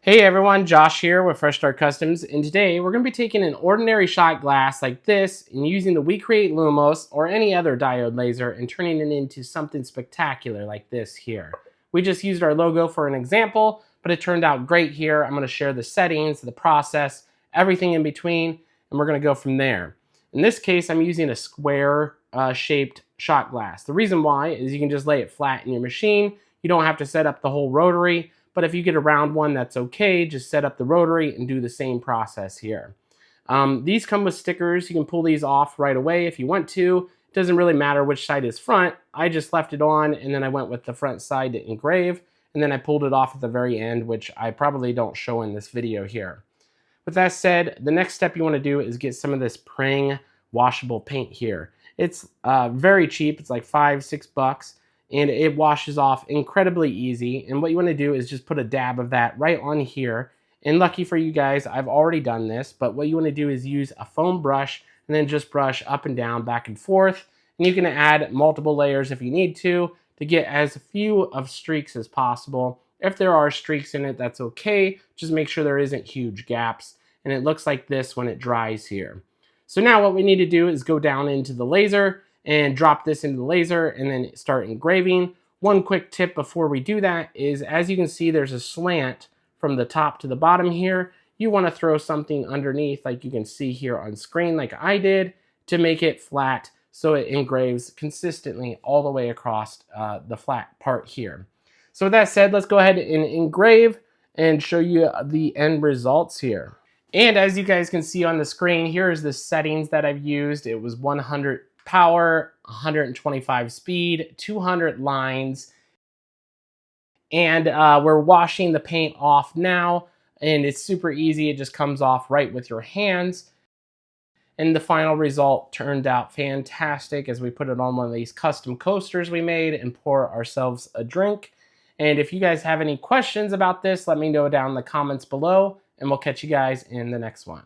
Hey everyone, Josh here with Fresh Start Customs, and today we're going to be taking an ordinary shot glass like this and using the We Create Lumos or any other diode laser and turning it into something spectacular like this here. We just used our logo for an example, but it turned out great here. I'm going to share the settings, the process, everything in between, and we're going to go from there. In this case, I'm using a square shaped shot glass. The reason why is you can just lay it flat in your machine. You don't have to set up the whole rotary. But if you get a round one, that's okay. Just set up the rotary and do the same process here. These come with stickers. You can pull these off right away if you want to. It doesn't really matter which side is front. I just left it on and then I went with the front side to engrave. And then I pulled it off at the very end, which I probably don't show in this video here. With that said, the next step you want to do is get some of this Prang washable paint here. It's very cheap. It's like $5-6. And it washes off incredibly easy. And what you want to do is just put a dab of that right on here. And lucky for you guys, I've already done this, but what you want to do is use a foam brush and then just brush up and down, back and forth. And you can add multiple layers if you need to get as few of streaks as possible. If there are streaks in it, that's okay. Just make sure there isn't huge gaps. And it looks like this when it dries here. So now what we need to do is go down into the laser and drop this into the laser and then start engraving. One quick tip before we do that is, as you can see, there's a slant from the top to the bottom here. You want to throw something underneath like you can see here on screen like I did to make it flat so it engraves consistently all the way across the flat part here. So with that said, let's go ahead and engrave and show you the end results here. And as you guys can see on the screen, here's the settings that I've used. It was 100 power, 125 speed, 200 lines, and we're washing the paint off now, and it's super easy. It just comes off right with your hands, and the final result turned out fantastic as we put it on one of these custom coasters we made and pour ourselves a drink. And if you guys have any questions about this, let me know down in the comments below, and we'll catch you guys in the next one.